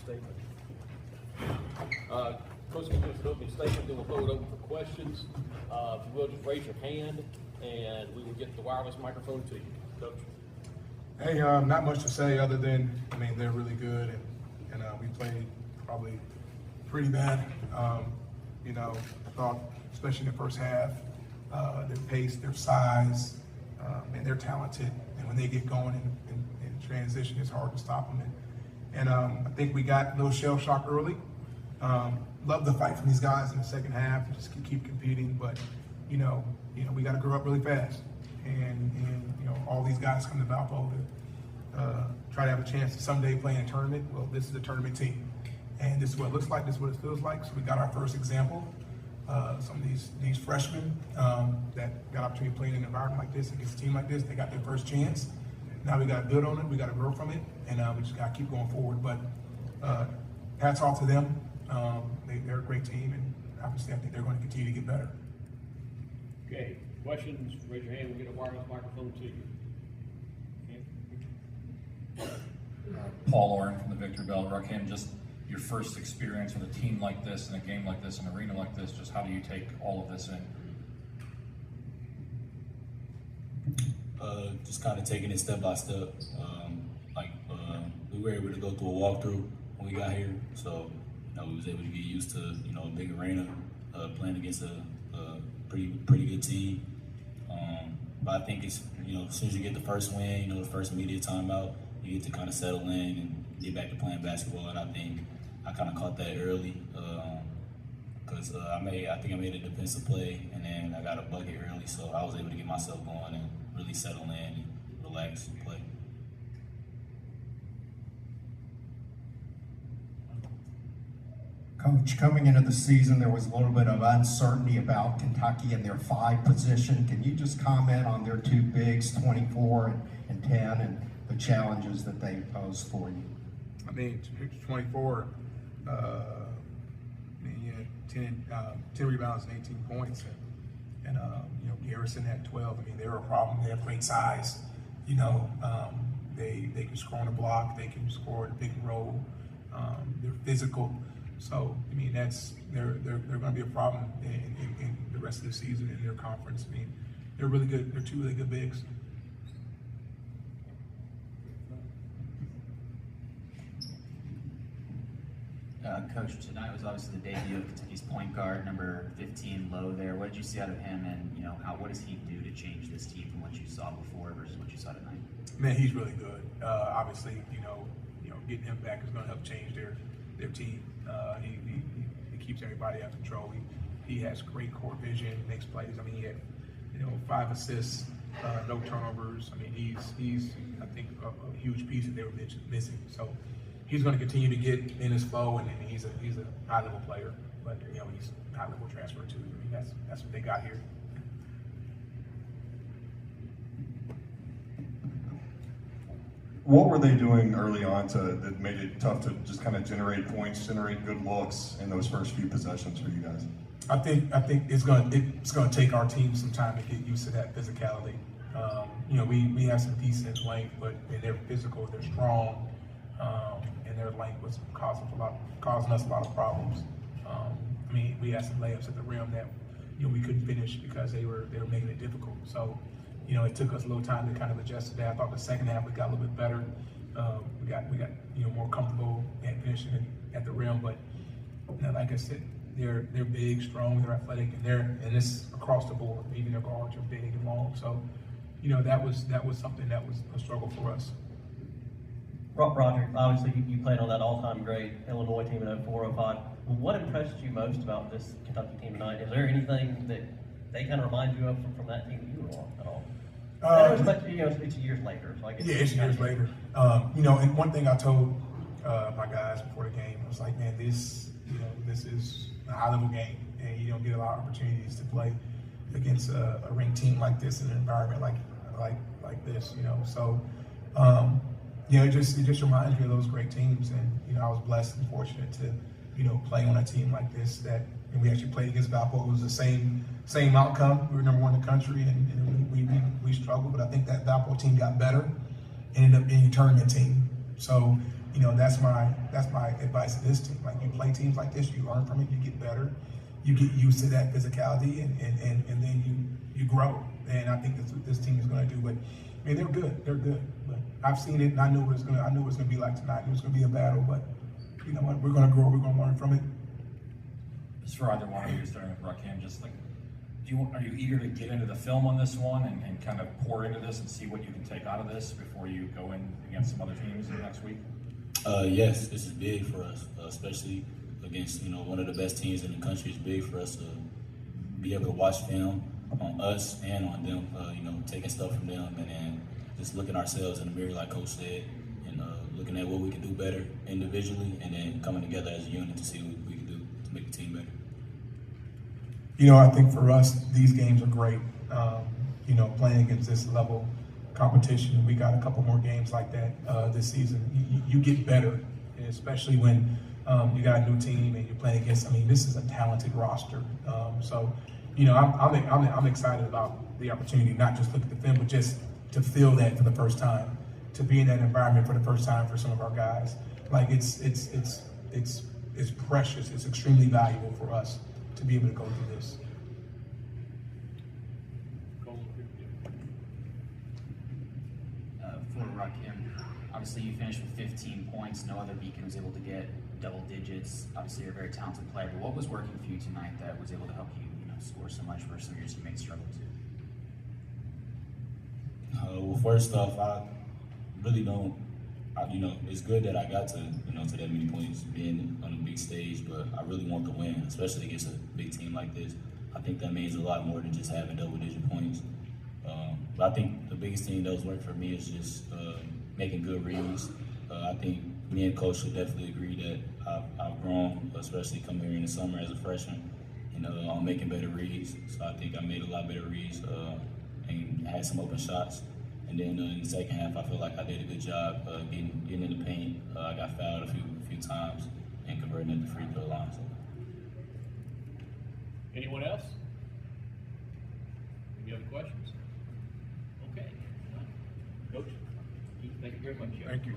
statement. Coach, can you give us an opening statement, then we'll throw it open for questions. If you will, just raise your hand, and we will get the wireless microphone to you. Coach. Hey, not much to say other than, I mean, they're really good, and we played probably pretty bad. I thought, especially in the first half, their pace, their size, and they're talented. And when they get going in transition, it's hard to stop them. And I think we got a little shell shock early. Love the fight from these guys in the second half. Just keep competing, but we got to grow up really fast. And all these guys come to Valpo to try to have a chance to someday play in a tournament. Well, this is a tournament team, and this is what it looks like. This is what it feels like. So we got our first example. Some of these freshmen that got opportunity to play in an environment like this against a team like this, they got their first chance. Now we got to build on it. We got to grow from it, and we just got to keep going forward. But hats off to them. They're a great team, and obviously I think they're going to continue to get better. Okay, questions, raise your hand, we'll get a wireless microphone to you. Paul Oren from the Victor Bell Ruckham, just your first experience with a team like this, in a game like this, an arena like this, just how do you take all of this in? Just kind of taking it step by step. We were able to go through a walkthrough when we got here, so we was able to get used to a big arena, playing against a pretty good team. But I think it's as soon as you get the first win, the first media timeout, you get to kind of settle in and get back to playing basketball. And I think I kind of caught that early because I think I made a defensive play, and then I got a bucket early, so I was able to get myself going and really settle in and relax and play. Coach, coming into the season, there was a little bit of uncertainty about Kentucky and their 5 position. Can you just comment on their 2 bigs, 24 and 10, and the challenges that they pose for you? I mean, 24, you had 10 rebounds and 18 points. And Garrison had 12. I mean, they were a problem. They have great size. They can score on the block. They can score the pick and roll. They're physical. So, I mean, they're going to be a problem in the rest of the season in their conference. I mean, they're really good. They're 2 really good bigs. Coach, tonight was obviously the debut of Kentucky's point guard, number 15, Lowe there. What did you see out of him, and what does he do to change this team from what you saw before versus what you saw tonight? Man, he's really good. Obviously, getting him back is going to help change their team. He keeps everybody out of control. He has great court vision, makes plays. I mean, he had 5 assists, no turnovers. I mean, he's I think a huge piece that they were missing. So he's going to continue to get in his flow, and he's a high level player. But he's a high level transfer too. I mean, that's what they got here. What were they doing early on that made it tough to just kind of generate points, generate good looks in those first few possessions for you guys? I think it's going to take our team some time to get used to that physicality. We have some decent length, but they're physical, they're strong, and their length was causing us a lot of problems. We had some layups at the rim that we couldn't finish because they were making it difficult. So. It took us a little time to kind of adjust to that. I thought the second half we got a little bit better. We got more comfortable at finishing at the rim. But like I said, they're big, strong, they're athletic, and it's across the board. Even their guards are big and long. So that was something that was a struggle for us. Roger, obviously you played on that all-time great Illinois team in 04-05. What impressed you most about this Kentucky team tonight? Is there anything that they kind of remind you of from that team that you were on at all? It's years later. So I guess it's years later. And one thing I told my guys before the game was like, man, this is a high-level game, and you don't get a lot of opportunities to play against a ranked team like this in an environment like this. So it just reminds me of those great teams, and I was blessed and fortunate to play on a team like this and we actually played against Valpo. It was the same outcome. We were number 1 in the country, and we struggled, but I think that Valpo team got better and ended up being a tournament team. So you know, that's my advice to this team. Like, you play teams like this, you learn from it, you get better, you get used to that physicality, and then you grow. And I think this team is going to do what. I mean, they're good. But I've seen it, and I knew what it's going to be like tonight. It was going to be a battle, but you know what? We're going to grow. We're going to learn from it. Just for either one of you, starting with Rakim, just like, are you eager to get into the film on this one and kind of pour into this and see what you can take out of this before you go in against some other teams next week? Yes, this is big for us, especially against, you know, one of the best teams in the country. It's big for us to be able to watch film on us and on them, you know, taking stuff from them, and then just looking ourselves in the mirror, like Coach said, and looking at what we can do better individually, and then coming together as a unit to see what we can do to make the team better. You know, I think for us, these games are great. You know, playing against this level competition, we got a couple more games like that this season. You get better, especially when you got a new team and you're playing against. I mean, this is a talented roster. So, you know, I'm excited about the opportunity, not just look at the film, but just to feel that for the first time, to be in that environment for the first time for some of our guys. Like, it's precious. It's extremely valuable for us to be able to go through this. For Rakim, obviously you finished with 15 points. No other Beacon was able to get double digits. Obviously you're a very talented player, but what was working for you tonight that was able to help you, score so much where some of your teammates struggled to? Well, first off, I really don't. You know, it's good that I got to, you know, to that many points, being on a big stage, but I really want to win, especially against a big team like this. I think that means a lot more than just having double-digit points. But I think the biggest thing that was working for me is just making good reads. I think me and Coach should definitely agree that I've grown, especially coming here in the summer as a freshman, and I'm making better reads. So I think I made a lot better reads and had some open shots. And then in the second half, I feel like I did a good job getting in the paint. I got fouled a few times and converting at the free throw line. So. Anyone else? Any other questions? Okay. Coach, thank you very much. Thank you.